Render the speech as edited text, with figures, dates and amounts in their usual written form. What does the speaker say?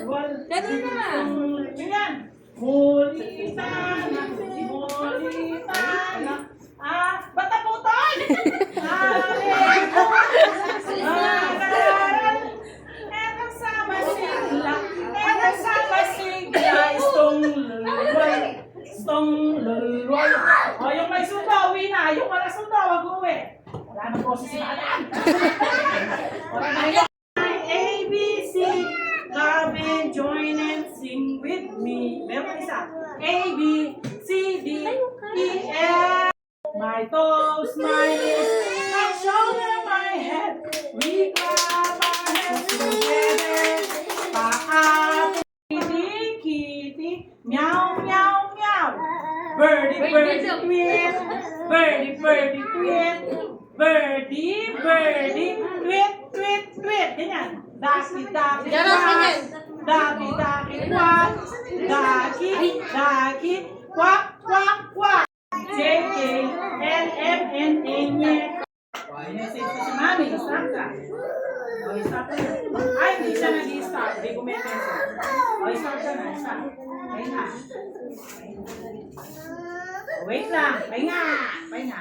Ganun na. Ganyan. Mulitana. Mulitana. Ba't naputol? Etong sama sigla. Etong sama sigla. Stong lulway. O, yung may sundo, uwi na. Yung wala sundo, wag uwi. Wala nang boses si Madam. Wala na yun. A, B, C. Come and join and sing with me. Meron isa. A, B, C, D, E, F. My toes, my knees, my shoulder, my head. We clap our hands together. Paa, kitty, kitty. Meow, meow, meow. Birdie, birdie, tweet. Birdie, birdie, tweet. Birdie, birdie, tweet, tweet, tweet. Ganyan. Daki, daki, quack. Daki, daki, quack. Daki, daki, quack, quack, quack. J-K-L-M-N-A-N-Y. Message ko si Mami, start ka. O, start ka na. Ay, hindi siya nag-i-start. Hindi ko may message. O, start ka na. Start. Ayun na. Wait lang. Pahinga. Pahinga.